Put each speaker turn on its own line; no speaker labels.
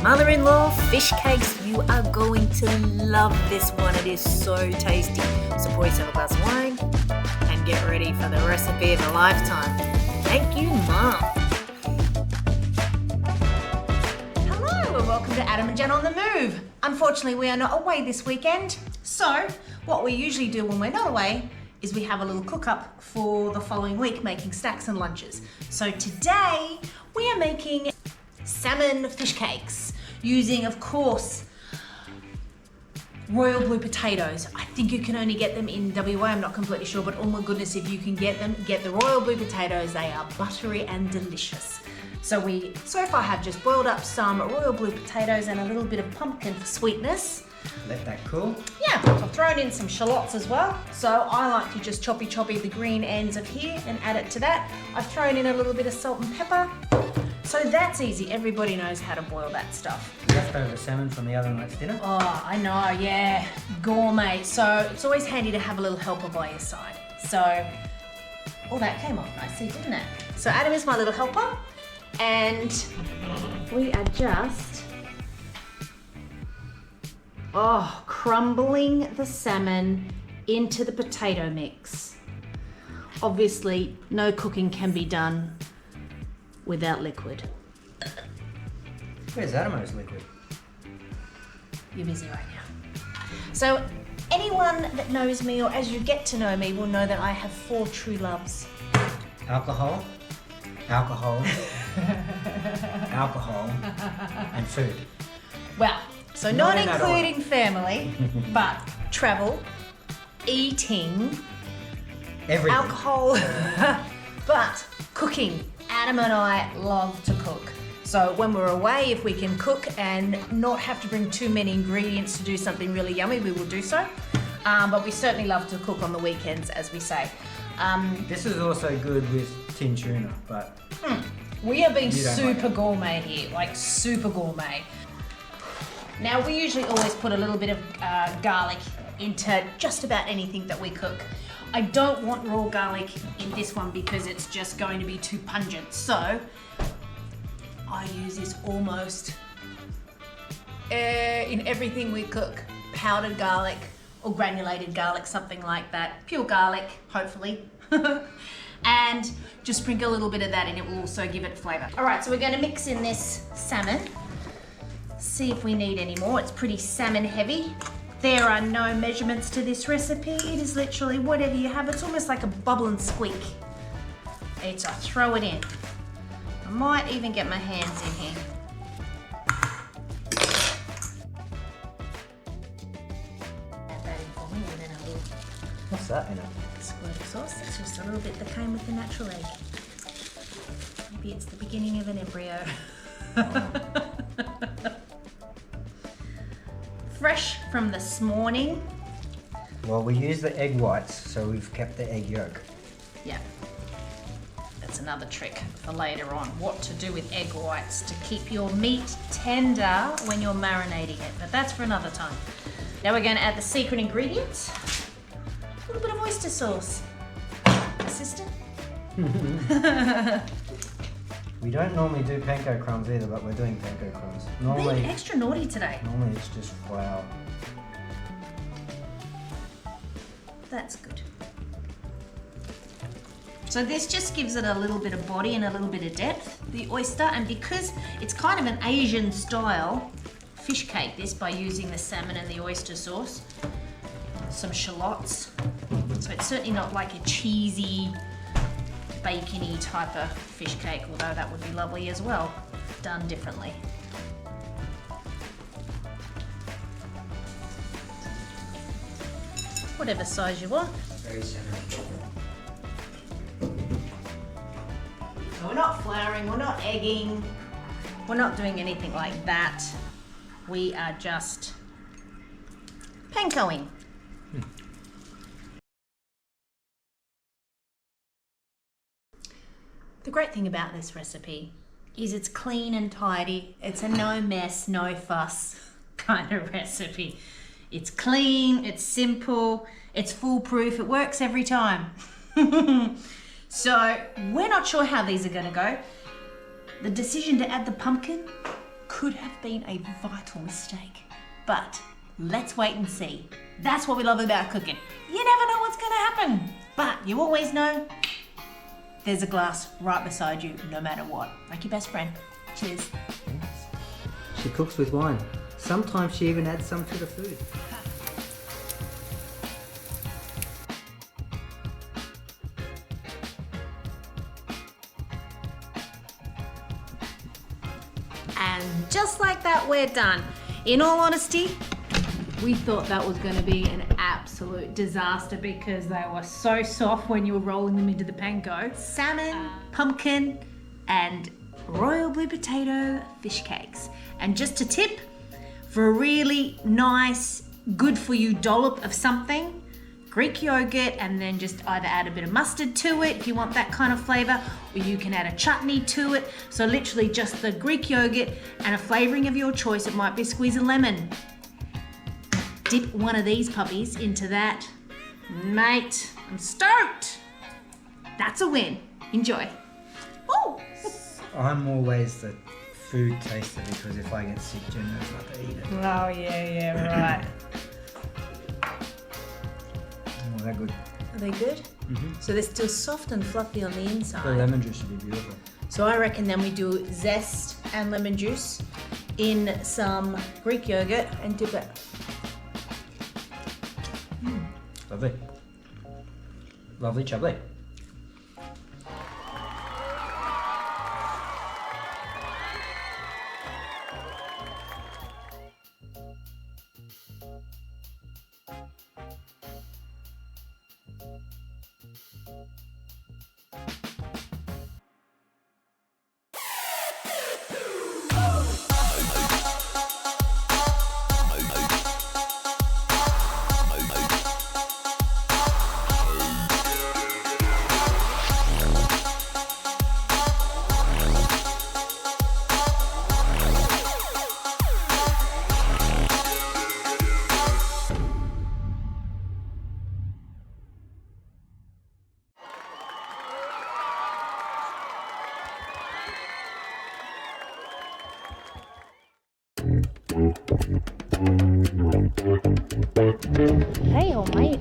Mother-in-law fish cakes, you are going to love this one. It is so tasty. So pour yourself a glass of wine and get ready for the recipe of a lifetime. Thank you, Mum.
Hello and welcome to Adam and Jen on the Move. Unfortunately, we are not away this weekend. So what we usually do when we're not away is we have a little cook up for the following week, making snacks and lunches. So today we are making salmon fish cakes using, of course, royal blue potatoes. I think you can only get them in WA, I'm not completely sure, but oh my goodness, if you can get them, get the royal blue potatoes. They are buttery and delicious. So we so far have just boiled up some royal blue potatoes and a little bit of pumpkin for sweetness.
Let that cool.
Yeah, I've thrown in some shallots as well. So I like to just choppy the green ends of here and add it to that. I've thrown in a little bit of salt and pepper. So that's easy, everybody knows how to boil that stuff.
Leftover salmon from the other night's dinner.
Oh, I know, yeah, gourmet. So it's always handy to have a little helper by your side. So, oh, that came off nicely, didn't it? So Adam is my little helper, and we are just, crumbling the salmon into the potato mix. Obviously, no cooking can be done without liquid.
Where's Adamo's liquid?
You're busy right now. So anyone that knows me, or as you get to know me, will know that I have 4 true loves.
Alcohol, alcohol, alcohol, and food.
Well, so not including family, but travel, eating,
everything.
alcohol, but cooking. Adam and I love to cook. So when we're away, if we can cook and not have to bring too many ingredients to do something really yummy, we will do so. But we certainly love to cook on the weekends, as we say.
This is also good with tin tuna, but
we are being super
like
gourmet here, like super gourmet. Now we usually always put a little bit of garlic into just about anything that we cook. I don't want raw garlic in this one because it's just going to be too pungent. So I use this almost in everything we cook. Powdered garlic or granulated garlic, something like that. Pure garlic, hopefully. And just sprinkle a little bit of that and it will also give it flavor. All right, so we're gonna mix in this salmon. See if we need any more. It's pretty salmon heavy. There are no measurements to this recipe. It is literally whatever you have. It's almost like a bubble and squeak. It's a throw it in. I might even get my hands in here. Add that in for me and then a little
what's that in it?
squirt of sauce. It's just a little bit that came with the natural egg. Maybe it's the beginning of an embryo. Fresh from this morning.
Well, we use the egg whites, so we've kept the egg yolk.
Yeah. That's another trick for later on. What to do with egg whites to keep your meat tender when you're marinating it. But that's for another time. Now we're going to add the secret ingredients. A little bit of oyster sauce. Assistant?
We don't normally do panko crumbs either, but we're doing panko crumbs. Normally,
Being extra naughty today.
normally it's just flour.
That's good. So this just gives it a little bit of body and a little bit of depth. the oyster, and because it's kind of an Asian style fish cake, this by using the salmon and the oyster sauce, some shallots. So it's certainly not like a cheesy, bacony type of fish cake, although that would be lovely as well, done differently. Whatever size you want.
Very generous.
So we're not flouring, we're not egging, we're not doing anything like that. We are just pankoing. The great thing about this recipe is it's clean and tidy. It's a no mess, no fuss kind of recipe. It's clean, it's simple, it's foolproof, it works every time. So we're not sure how these are gonna go. The decision to add the pumpkin could have been a vital mistake, but let's wait and see. That's what we love about cooking. You never know what's gonna happen, but you always know there's a glass right beside you, no matter what. Like your best friend. Cheers.
She cooks with wine. Sometimes she even adds some to the food.
And just like that, we're done. In all honesty, we thought that was going to be an absolute disaster because they were so soft when you were rolling them into the panko. Salmon, pumpkin, and royal blue potato fish cakes. And just a tip, for a really nice, good for you dollop of something, Greek yogurt, and then just either add a bit of mustard to it if you want that kind of flavor, or you can add a chutney to it. So literally just the Greek yogurt and a flavoring of your choice. It might be a squeeze of lemon. Dip one of these puppies into that. Mate, I'm stoked. That's a win. Enjoy. Oh!
I'm always the food taster because if I get sick, Jen knows not to eat it.
Oh, yeah, right.
Oh, they're good.
Are they good?
Mm-hmm.
So they're still soft and fluffy on the inside.
The lemon juice should be beautiful.
So I reckon then we do zest and lemon juice in some Greek yogurt and dip it.
Lovely. Lovely chubbly.
Hey, old mate.